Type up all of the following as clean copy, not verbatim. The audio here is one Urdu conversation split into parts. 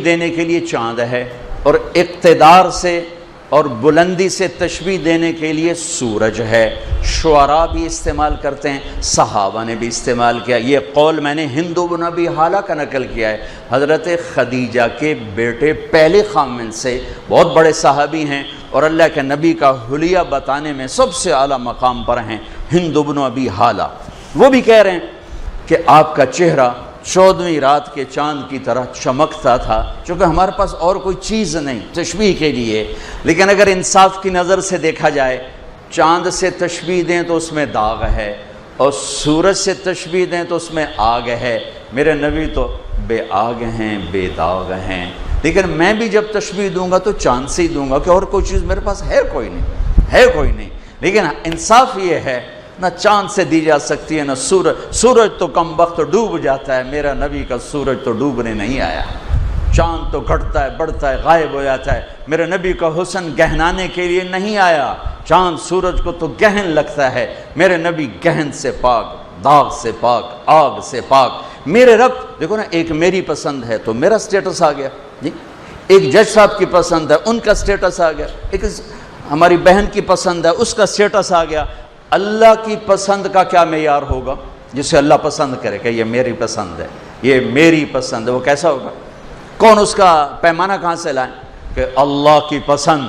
دینے کے لیے چاند ہے، اور اقتدار سے اور بلندی سے تشبیہ دینے کے لیے سورج ہے۔ شعراء بھی استعمال کرتے ہیں، صحابہ نے بھی استعمال کیا۔ یہ قول میں نے ہند بن ابی حالہ کا نقل کیا ہے، حضرت خدیجہ کے بیٹے پہلے خامن سے، بہت بڑے صحابی ہیں اور اللہ کے نبی کا حلیہ بتانے میں سب سے اعلیٰ مقام پر ہیں، ہند بن ابی حالہ۔ وہ بھی کہہ رہے ہیں کہ آپ کا چہرہ 14ویں رات کے چاند کی طرح چمکتا تھا، چونکہ ہمارے پاس اور کوئی چیز نہیں تشبیہ کے لیے، لیکن اگر انصاف کی نظر سے دیکھا جائے، چاند سے تشبیہ دیں تو اس میں داغ ہے، اور سورج سے تشبیہ دیں تو اس میں آگ ہے۔ میرے نبی تو بے آگ ہیں، بے داغ ہیں، لیکن میں بھی جب تشبیہ دوں گا تو چاند سے ہی دوں گا، کہ اور کوئی چیز میرے پاس ہے کوئی نہیں۔ لیکن انصاف یہ ہے، نہ چاند سے دی جا سکتی ہے نہ سورج تو کم وقت ڈوب جاتا ہے، میرا نبی کا سورج تو ڈوبنے نہیں آیا۔ چاند تو گھٹتا ہے، بڑھتا ہے، غائب ہو جاتا ہے، میرے نبی کا حسن گہنانے کے لیے نہیں آیا۔ چاند سورج کو تو گہن لگتا ہے، میرے نبی گہن سے پاک، داغ سے پاک، آگ سے پاک۔ میرے رب دیکھو نا، ایک میری پسند ہے تو میرا سٹیٹس آ گیا جی، ایک جج صاحب کی پسند ہے ان کا سٹیٹس آ گیا، ایک ہماری بہن کی پسند ہے اس کا سٹیٹس آ گیا۔ اللہ کی پسند کا کیا معیار ہوگا؟ جسے اللہ پسند کرے کہ یہ میری پسند ہے، یہ میری پسند ہے، وہ کیسا ہوگا؟ کون اس کا پیمانہ کہاں سے لائیں؟ کہ اللہ کی پسند،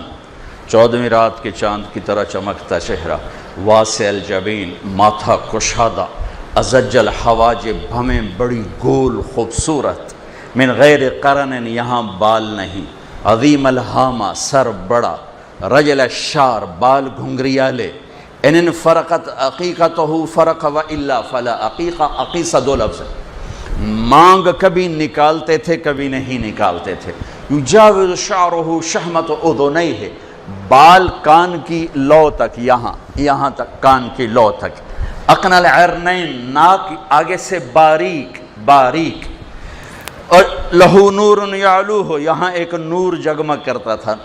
14ویں رات کے چاند کی طرح چمکتا چہرہ، واسع الجبین، ماتھا کشادہ، ازج الحواجب، ہمیں بڑی گول خوبصورت، من غیر قرن، یہاں بال نہیں، عظیم الہامہ، سر بڑا، رجل الشعر، بال گھنگریالے، ان فرقت عقیقتہ فرق و الا فلا عقیقہ، عقیصہ دو لفظ ہے، مانگ کبھی نکالتے تھے کبھی نہیں نکالتے تھے، یجاوز شعرہ شحمت اذنیہ، بال کان کی لو تک، یہاں تک، کان کی لو تک، اقنى العرنین، ناک آگے سے باریک، اور لہو نور یعلوہ، یہاں ایک نور جگمگ کرتا تھا،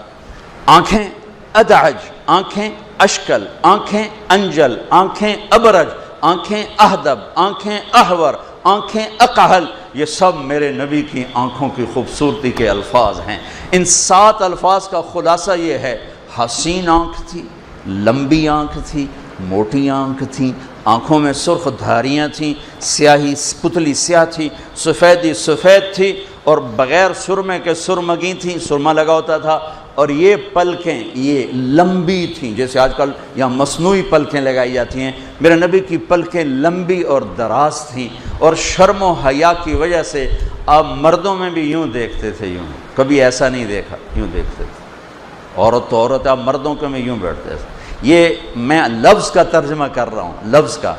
آنکھیں ادعج، آنکھیں اشکل، آنکھیں انجل، آنکھیں ابرج، آنکھیں اہدب، آنکھیں احور، آنکھیں اقحل، یہ سب میرے نبی کی آنکھوں کی خوبصورتی کے الفاظ ہیں۔ ان 7 الفاظ کا خلاصہ یہ ہے، حسین آنکھ تھی، لمبی آنکھ تھی، موٹی آنکھ تھی، آنکھوں میں سرخ دھاریاں تھیں، سیاہی پتلی سیاہ تھی، سفیدی سفید تھی، اور بغیر سرمے کے سرمگی تھیں، سرما لگا ہوتا تھا، اور یہ پلکیں یہ لمبی تھیں، جیسے آج کل یہاں مصنوعی پلکیں لگائی جاتی ہیں، میرے نبی کی پلکیں لمبی اور دراز تھیں، اور شرم و حیا کی وجہ سے آپ مردوں میں بھی یوں دیکھتے تھے، یوں، کبھی ایسا نہیں دیکھا، یوں دیکھتے تھے، عورت تو عورت، آپ مردوں کے میں یوں بیٹھتے تھے۔ یہ میں لفظ کا ترجمہ کر رہا ہوں، لفظ کا،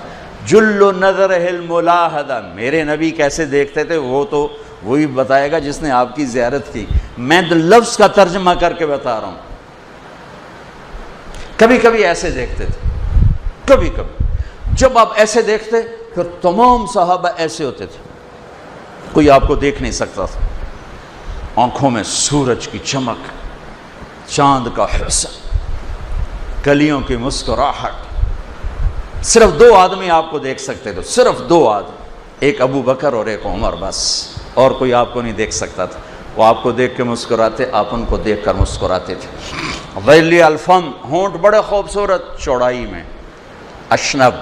جل نظر الملاحدہ، میرے نبی کیسے دیکھتے تھے وہ تو وہی بتائے گا جس نے آپ کی زیارت کی، میں لفظ کا ترجمہ کر کے بتا رہا ہوں۔ کبھی کبھی ایسے دیکھتے تھے، کبھی جب آپ ایسے دیکھتے پھر تمام صحابہ ایسے ہوتے تھے، کوئی آپ کو دیکھ نہیں سکتا تھا، آنکھوں میں سورج کی چمک، چاند کا حسن، کلیوں کی مسکراہٹ، صرف 2 آدمی آپ کو دیکھ سکتے تھے، صرف 2 آدمی، ایک ابو بکر اور ایک عمر، بس، اور کوئی آپ کو نہیں دیکھ سکتا تھا۔ وہ آپ کو دیکھ کے مسکراتے، آپ ان کو دیکھ کر مسکراتے تھے۔ ذیلی الفم، ہونٹ بڑے خوبصورت چوڑائی میں، اشنب،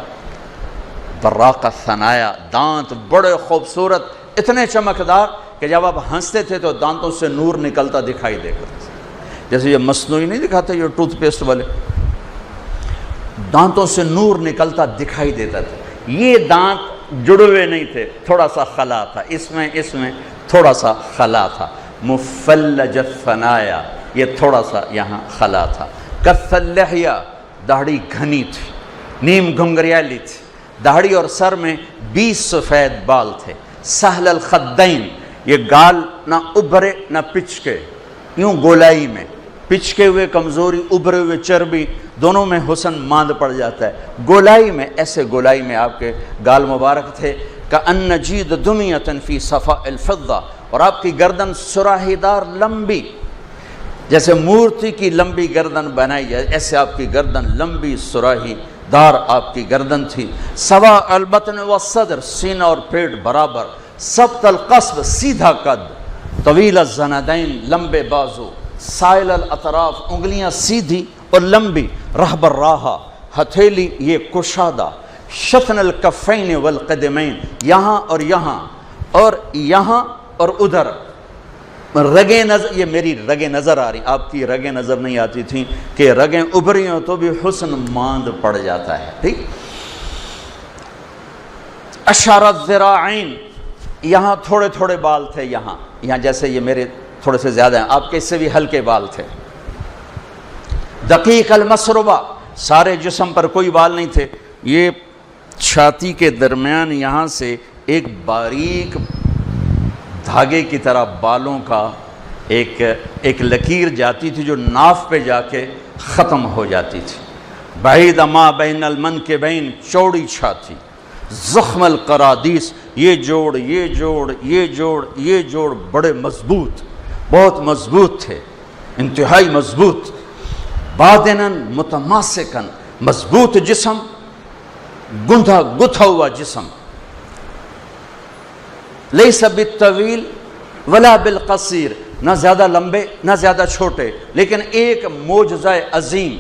براق الثنایا، دانت بڑے خوبصورت، اتنے چمکدار کہ جب آپ ہنستے تھے تو دانتوں سے نور نکلتا دکھائی دے کر، جیسے یہ مصنوعی نہیں دکھاتے یہ ٹوتھ پیسٹ والے، دانتوں سے نور نکلتا دکھائی دیتا تھا۔ یہ دانت جڑے ہوئے نہیں تھے، تھوڑا سا خلا تھا، اس میں تھوڑا سا خلا تھا، مفلج الثنایا، یہ تھوڑا سا یہاں خلا تھا، کث اللحیہ، داڑھی گھنی تھی، نیم گھنگریالی تھی، داڑھی اور سر میں 20 سفید بال تھے، سہل الخدین، یہ گال نہ ابھرے نہ پچکے، یوں گولائی میں، پچکے ہوئے کمزوری، ابھرے ہوئے چربی، دونوں میں حسن ماند پڑ جاتا ہے، گولائی میں، ایسے گولائی میں آپ کے گال مبارک تھے، کأن جید دمیۃ فی صفاء الفضہ، اور آپ کی گردن سراہی دار لمبی، جیسے مورتی کی لمبی گردن بنائی جائے ایسے آپ کی گردن لمبی سراہی دار آپ کی گردن تھی، سوا البطن والصدر، سینہ اور پیٹ برابر، سبط القصب، سیدھا قد، طویل الزندین، لمبے بازو، سائل الاطراف، انگلیاں سیدھی اور لمبی، رہب الراحہ، ہتھیلی یہ کشادہ، شفن الکفین والقدمین، یہاں اور یہاں اور یہاں اور ادھر، رگیں نظر، یہ میری رگیں نظر آ رہی، آپ کی رگیں نظر نہیں آتی تھیں کہ رگیں ابھری ہوں تو بھی حسن ماند پڑ جاتا ہے، ٹھیک۔ اشار الذراعین، یہاں تھوڑے تھوڑے بال تھے، یہاں جیسے یہ میرے تھوڑے سے زیادہ ہیں، آپ کے اس سے بھی ہلکے بال تھے۔ دقیق المسربہ، سارے جسم پر کوئی بال نہیں تھے، یہ چھاتی کے درمیان یہاں سے ایک باریک دھاگے کی طرح بالوں کا ایک لکیر جاتی تھی جو ناف پہ جا کے ختم ہو جاتی تھی۔ بعید ما بین المنکبین، چوڑی چھاتی، زخم القرادیس، یہ جوڑ بڑے مضبوط، بہت مضبوط تھے، انتہائی مضبوط۔ بادنن متماسکن، مضبوط جسم، گتھا ہوا جسم۔ لیس بالطویل ولا بالقصیر، نہ زیادہ لمبے نہ زیادہ چھوٹے، لیکن ایک معجزہ عظیم،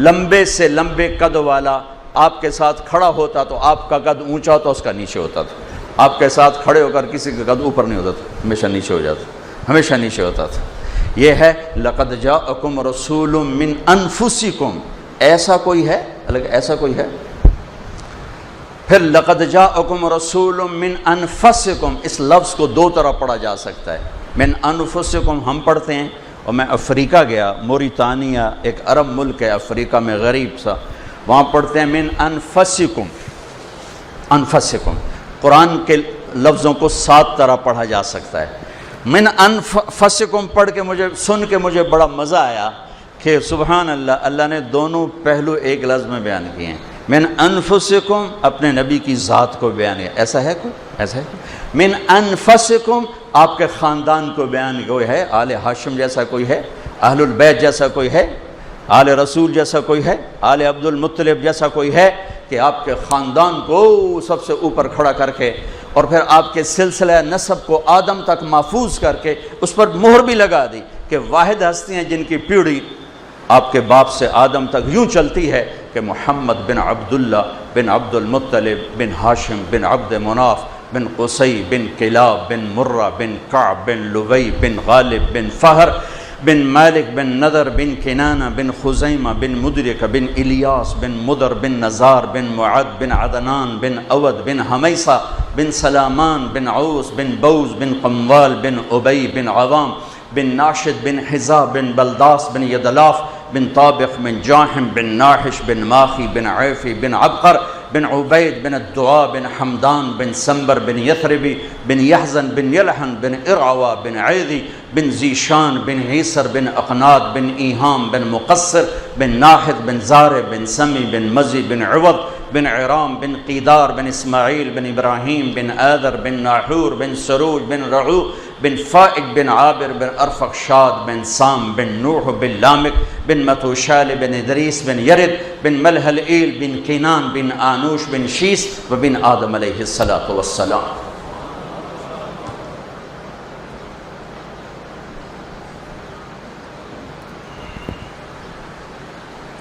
لمبے سے لمبے قد والا آپ کے ساتھ کھڑا ہوتا تو آپ کا قد اونچا ہوتا، اس کا نیچے ہوتا تھا۔ آپ کے ساتھ کھڑے ہو کر کسی کا قد اوپر نہیں ہوتا تھا، ہمیشہ نیچے ہو جاتا، ہمیشہ نیچے ہوتا تھا۔ یہ ہے لقد جاءکم رسول من انفسکم، ایسا کوئی ہے؟ ایسا کوئی ہے؟ پھر لقد جاءکم رسول من انفسکم، اس لفظ کو دو طرح پڑھا جا سکتا ہے۔ من انفسکم ہم پڑھتے ہیں، اور میں افریقہ گیا، موریتانیہ ایک عرب ملک ہے افریقہ میں غریب سا، وہاں پڑھتے ہیں من انفسکم، انفسکم۔ قرآن کے لفظوں کو 7 طرح پڑھا جا سکتا ہے۔ من انفسکم پڑھ کے سن کے مجھے بڑا مزہ آیا کہ سبحان اللہ، اللہ نے دونوں پہلو ایک لفظ میں بیان کیے ہیں۔ من انفسکم اپنے نبی کی ذات کو بیان ہے، ایسا ہے کوئی؟ ایسا ہے کوئی؟ من انفسکم آپ کے خاندان کو بیان کوئی ہے؟ آل ہاشم جیسا کوئی ہے؟ اہل البیت جیسا کوئی ہے؟ آل رسول جیسا کوئی ہے؟ آل عبد المطلب جیسا کوئی ہے کہ آپ کے خاندان کو سب سے اوپر کھڑا کر کے، اور پھر آپ کے سلسلہ نسب کو آدم تک محفوظ کر کے اس پر مہر بھی لگا دی کہ واحد ہستی ہیں جن کی پیڑھی آپ کے باپ سے آدم تک یوں چلتی ہے کہ محمد بن عبداللہ بن عبد المطلب بن ہاشم بن عبد مناف بن قصی بن کلاب بن مرہ بن کعب بن لوی بن غالب بن فہر بن مالک بن نضر بن کنانہ بن خزیمہ بن مدرک بن الیاس بن مدر بن نزار بن معد بن عدنان بن اود بن حمیسہ بن سلامان بن عوس بن بوز بن قموال بن ابی بن عوام بن ناشد بن حزا بن بلداس بن یدلاف بن طابق بن جاحم بن ناحش بن ماخی بن عیفی بن عبقر بن عبید بن الدعاء بن حمدان بن سنبر بن یثربی بن یحزن بن یلحن بن ارعوا بن عیدی بن زیشان بن عیسر بن اقناد بن ایہام بن مقصر بن ناحد بن زار بن سمی بن مزی بن عوض بن عرام بن قیدار بن اسماعیل بن ابراہیم بن آدر بن ناحور بن سروج بن رعو بن فائق بن عابر بن ارفخشاد بن سام بن نوح بن لامک بن متوشال بن ادریس بن یرد بن ملحلئیل بن کینان بن آنوش بن شیس و بن آدم علیہ السلام۔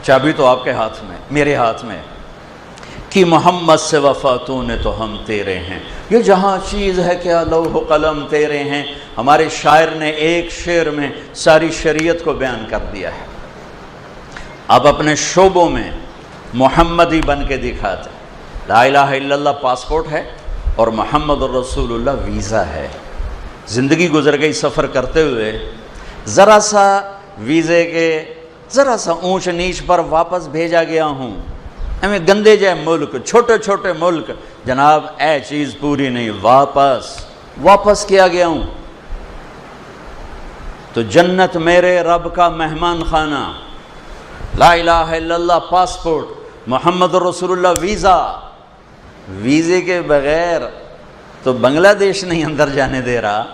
چابی تو آپ کے ہاتھ میں، میرے ہاتھ میں، کہ محمد سے وفاتوں نے تو ہم تیرے ہیں، یہ جہاں چیز ہے کیا لوح و قلم تیرے ہیں۔ ہمارے شاعر نے ایک شعر میں ساری شریعت کو بیان کر دیا ہے۔ اب اپنے شعبوں میں محمدی بن کے دکھاتے، لا الہ الا اللہ پاسپورٹ ہے اور محمد الرسول اللہ ویزا ہے۔ زندگی گزر گئی سفر کرتے ہوئے، ذرا سا ویزے کے ذرا سا اونچ نیچ پر واپس بھیجا گیا ہوں، ہمیں گندے جائے ملک، چھوٹے چھوٹے ملک، جناب اے چیز پوری نہیں، واپس کیا گیا ہوں۔ تو جنت میرے رب کا مہمان خانہ، لا الہ الا اللہ پاسپورٹ، محمد رسول اللہ ویزا، ویزے کے بغیر تو بنگلہ دیش نہیں اندر جانے دے رہا،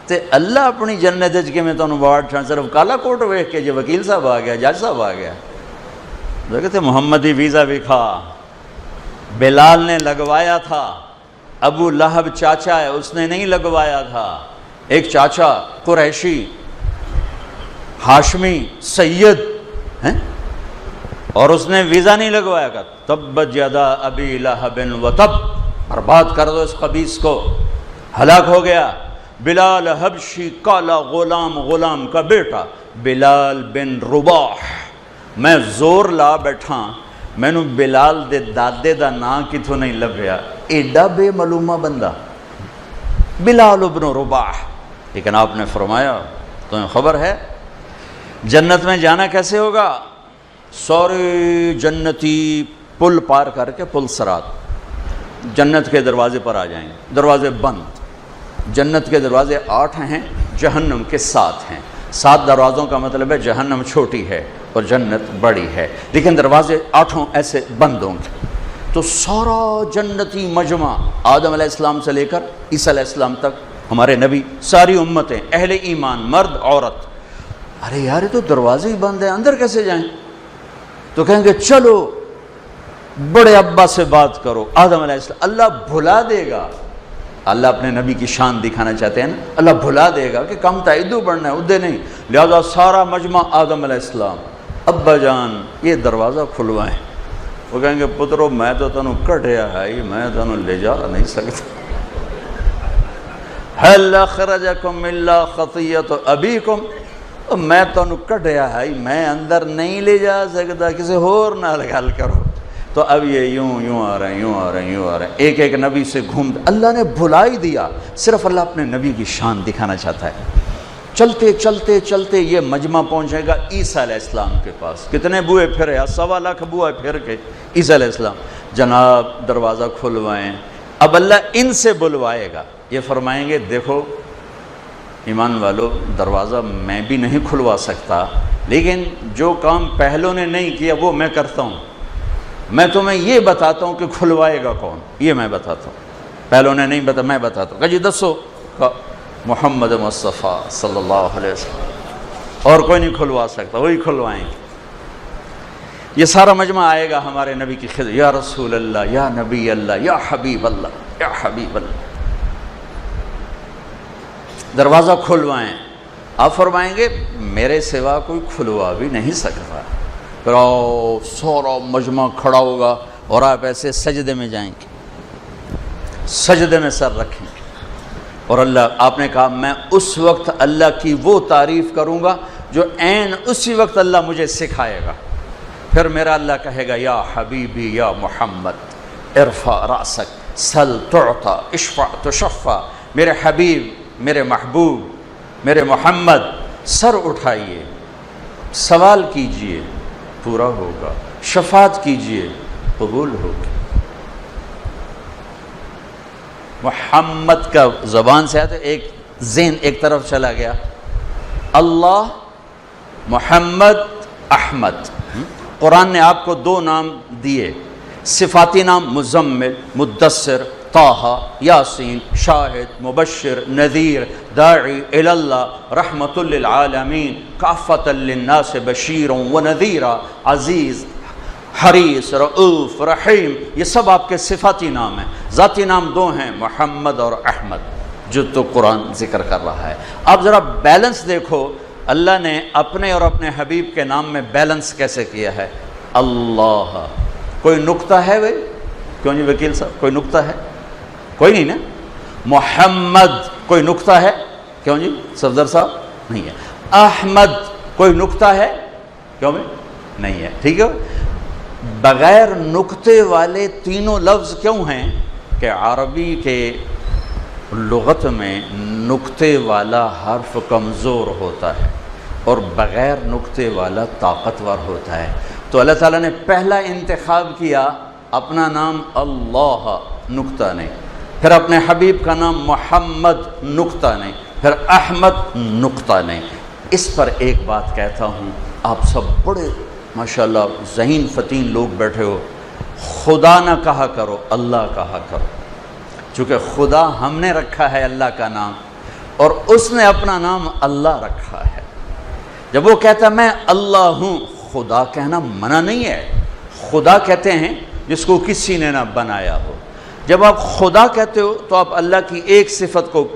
تے اللہ اپنی جنت کے میں تو وارڈ صرف کالا کوٹ ویکھ کے جو وکیل صاحب آ گیا، جج صاحب آ گیا، دیکھتے محمدی ویزا بھی کھا، بلال نے لگوایا تھا، ابو لہب چاچا ہے اس نے نہیں لگوایا تھا، ایک چاچا قریشی ہاشمی سید ہیں، اور اس نے ویزا نہیں لگوایا کہ تبت یدا ابی لہب وتب، برباد کر دو اس خبیث کو، ہلاک ہو گیا۔ بلال حبشی کالا غلام کا بیٹا بلال بن رباح، میں زور لا بیٹھا، میں نو بلال دے دادے دا نا کتوں نہیں لبھیا، ایڈا بے معلومہ بندہ بلال بن رباح۔ لیکن آپ نے فرمایا تمہیں خبر ہے جنت میں جانا کیسے ہوگا؟ سورے جنتی پل پار کر کے پل صراط جنت کے دروازے پر آ جائیں گے، دروازے بند۔ جنت کے دروازے 8 ہیں، جہنم کے 7 ہیں۔ 7 دروازوں کا مطلب ہے جہنم چھوٹی ہے اور جنت بڑی ہے، لیکن دروازے 8 ایسے بند ہوں گے۔ تو سارا جنتی مجمع آدم علیہ السلام سے لے کر عیسیٰ علیہ السلام تک، ہمارے نبی، ساری امتیں، اہل ایمان، مرد عورت، ارے یار یہ تو دروازے ہی بند ہیں، اندر کیسے جائیں؟ تو کہیں گے چلو بڑے ابا سے بات کرو، آدم علیہ السلام۔ اللہ بھلا دے گا، اللہ اپنے نبی کی شان دکھانا چاہتے ہیں نا، اللہ بھلا دے گا کہ کم تا ادو بڑھنا ہے ادھے نہیں، لہذا سارا مجمع آدم علیہ السلام، ابا جان یہ دروازہ کھلوائیں۔ وہ کہیں گے پترو میں تو تنوں کٹیا ہے، میں تنوں لے جا نہیں سکتا۔ هل اخرجکم الا خطیۃ ابیکم، میں تنوں کٹیا ہے، میں اندر نہیں لے جا سکتا، کسی اور نال گل کرو۔ تو اب یہ یوں آ رہے ہیں، ایک ایک نبی سے گھومتے، اللہ نے بھلا ہی دیا، صرف اللہ اپنے نبی کی شان دکھانا چاہتا ہے۔ چلتے یہ مجمع پہنچے گا عیسیٰ علیہ السلام کے پاس۔ کتنے بوئے پھرے، 1.25 لاکھ بوئے پھر کے عیسیٰ علیہ السلام، جناب دروازہ کھلوائیں۔ اب اللہ ان سے بلوائے گا، یہ فرمائیں گے دیکھو ایمان والو، دروازہ میں بھی نہیں کھلوا سکتا، لیکن جو کام پہلوں نے نہیں کیا وہ میں کرتا ہوں۔ میں تمہیں یہ بتاتا ہوں کہ کھلوائے گا کون، یہ میں بتاتا ہوں، پہلوں نے نہیں بتا، میں بتاتا ہوں۔ کہ جی دسو، محمد مصطفیٰ صلی اللہ علیہ وسلم، اور کوئی نہیں کھلوا سکتا، وہی کھلوائیں گے۔ یہ سارا مجمع آئے گا ہمارے نبی کی خدمت، یا رسول اللہ، یا نبی اللہ، یا حبیب اللہ، یا حبیب اللہ، دروازہ کھلوائیں۔ آپ فرمائیں گے میرے سوا کوئی کھلوا بھی نہیں سکتا۔ پھر سورا مجمع کھڑا ہوگا اور آپ ایسے سجدے میں جائیں گے، سجدے میں سر رکھیں گے، اور اللہ، آپ نے کہا میں اس وقت اللہ کی وہ تعریف کروں گا جو عین اسی وقت اللہ مجھے سکھائے گا۔ پھر میرا اللہ کہے گا یا حبیبی یا محمد ارفع راسک سل تعطا اشفع تشفع، میرے حبیب، میرے محبوب، میرے محمد، سر اٹھائیے، سوال کیجئے پورا ہوگا، شفاعت کیجئے قبول ہوگی۔ محمد کا زبان سے آیا تو ایک ذہن ایک طرف چلا گیا، اللہ، محمد، احمد۔ قرآن نے آپ کو 2 نام دیے، صفاتی نام مزمل، مدثر، طٰہٰ، یاسین، شاہد، مبشر، نذیر، داعی الی اللہ، رحمۃ للعالمین، کافۃ للناس بشیر و نذیرا، عزیز، حریص، رؤوف، رحیم، یہ سب آپ کے صفاتی نام ہیں۔ ذاتی نام 2 ہیں، محمد اور احمد، جو تو قرآن ذکر کر رہا ہے۔ اب ذرا بیلنس دیکھو، اللہ نے اپنے اور اپنے حبیب کے نام میں بیلنس کیسے کیا ہے۔ اللہ، کوئی نقطہ ہے بھائی؟ کیوں جی وکیل صاحب، کوئی نقطہ ہے؟ کوئی نہیں نا۔ محمد، کوئی نقطہ ہے؟ کیوں جی صفدر صاحب؟ نہیں ہے۔ احمد، کوئی نقطہ ہے؟ کیوں بھائی؟ نہیں ہے، ٹھیک ہے۔ بغیر نقطے والے تینوں لفظ کیوں ہیں؟ کہ عربی کے لغت میں نقطے والا حرف کمزور ہوتا ہے اور بغیر نقطے والا طاقتور ہوتا ہے۔ تو اللہ تعالیٰ نے پہلا انتخاب کیا اپنا نام اللہ، نقطہ نہیں، پھر اپنے حبیب کا نام محمد، نقطہ نہیں، پھر احمد، نقطہ نہیں۔ اس پر ایک بات کہتا ہوں، آپ سب بڑے ماشاءاللہ ذہین فتین لوگ بیٹھے ہو، خدا نہ کہا کرو، اللہ کہا کرو، چونکہ خدا ہم نے رکھا ہے اللہ کا نام، اور اس نے اپنا نام اللہ رکھا ہے۔ جب وہ کہتا میں اللہ ہوں، خدا کہنا منع نہیں ہے، خدا کہتے ہیں جس کو کسی نے نہ بنایا ہو۔ جب آپ خدا کہتے ہو تو آپ اللہ کی ایک صفت کو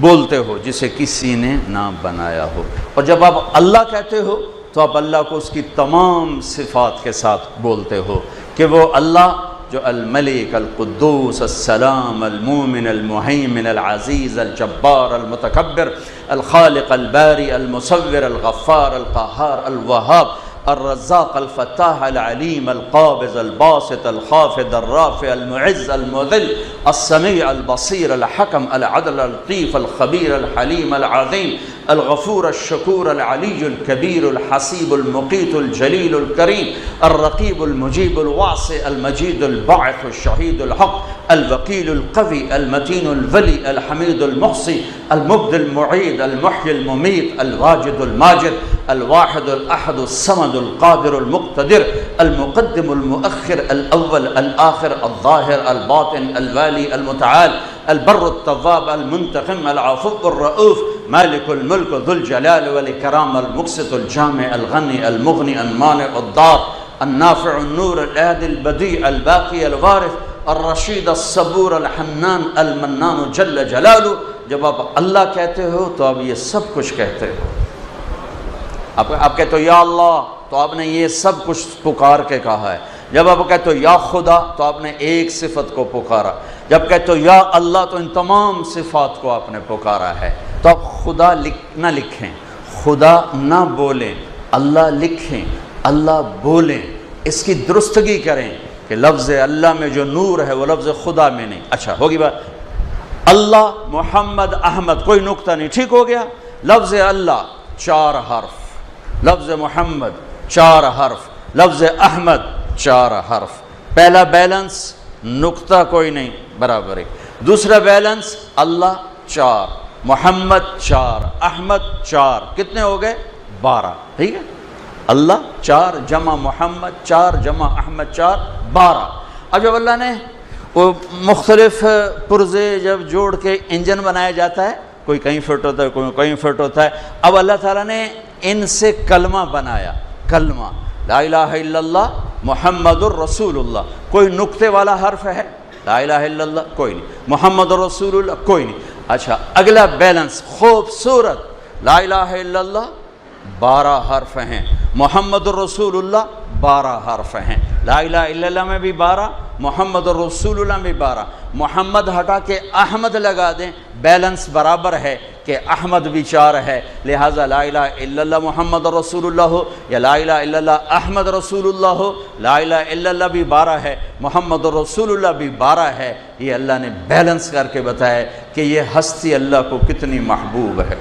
بولتے ہو جسے کسی نے نہ بنایا ہو۔ اور جب آپ اللہ کہتے ہو تو آپ اللہ کو اس کی تمام صفات کے ساتھ بولتے ہو کہ وہ اللہ جو الملک، القدوس، السلام، المومن، المہیمن، العزیز، الجبار، المتکبر، الخالق، الباری، المصور، الغفار، القہار، الوہاب، الرزاق، الفتاح، العلیم، القابض، الباسط، الخافض، الرافع، المعز، المذل، السمیع، البصیر، الحکم، العدل، اللطیف، الخبیر، الحلیم، العظیم، الغفور، الشکور، العلی الکبیر، الحسیب، المقیت، الجلیل، الکریم، الرقیب، المجیب، الواسع، المجید، الباعث، الشہید، الحق، الوکیل، القوی، المتین، الولی، الحمید، المحصی، المبدی، المعید، المحیی، الممیت، الواجد، الماجد، الواحد، الأحد، الصمد، القادر، المقتدر، المقدم، المؤخر، الأول، الآخر، الظاهر، الباطن، الوالي، المتعال، البر، التواب، المنتقم، العفو، الرؤوف، مالك الملك، ذو الجلال والإكرام، المقسط، الجامع، الغني، المغني، المانع، الضار، النافع، النور، الهادي، البديع، الباقي، الوارث، الرشید، الصبور، الحنان، المنان جل جلالہ۔ جب آپ اللہ کہتے ہو تو آپ یہ سب کچھ کہتے ہو۔ آپ کہتے ہو یا اللہ تو آپ نے یہ سب کچھ پکار کے کہا ہے۔ جب آپ کہتے ہو یا خدا تو آپ نے ایک صفت کو پکارا۔ جب کہتے ہو یا اللہ تو ان تمام صفات کو آپ نے پکارا ہے۔ تو آپ خدا نہ لکھیں، خدا نہ بولیں، اللہ لکھیں، اللہ بولیں، اس کی درستگی کریں کہ لفظ اللہ میں جو نور ہے وہ لفظ خدا میں نہیں۔ اچھا ہوگی بات، اللہ، محمد، احمد، کوئی نقطہ نہیں، ٹھیک ہو گیا۔ لفظ اللہ 4 حرف، لفظ محمد 4 حرف، لفظ احمد 4 حرف۔ پہلا بیلنس نقطہ کوئی نہیں، برابر ہے۔ دوسرا بیلنس اللہ 4، محمد 4، احمد 4، کتنے ہو گئے؟ 12، ٹھیک ہے۔ اللہ 4 جمع محمد 4 جمع احمد 4، 12۔ اب جب اللہ نے وہ مختلف پرزے جب جوڑ کے انجن بنایا جاتا ہے، کوئی کہیں فٹ ہوتا ہے، کوئی کہیں فٹ ہوتا ہے، اب اللہ تعالیٰ نے ان سے کلمہ بنایا، کلمہ لا الہ الا اللہ محمد الرسول اللہ۔ کوئی نقطے والا حرف ہے؟ لا الہ الا اللہ کوئی نہیں، محمد الرسول اللہ کوئی نہیں۔ اچھا اگلا بیلنس خوبصورت، لا الہ الا اللہ 12 حرف ہیں، محمد الرسول اللہ 12 حرف ہیں۔ لا الہ الا اللہ میں بھی 12، محمد الرسول اللہ میں 12۔ محمد ہٹا کے احمد لگا دیں، بیلنس برابر ہے کہ احمد بھی 4 ہے، لہٰذا لا الہ الا اللہ محمد رسول اللہ ہو یا لا الہ الا اللہ احمد رسول اللہ ہو، لا الہ الا اللہ بھی 12 ہے، محمد رسول اللہ بھی 12 ہے۔ یہ اللہ نے بیلنس کر کے بتایا کہ یہ ہستی اللہ کو کتنی محبوب ہے۔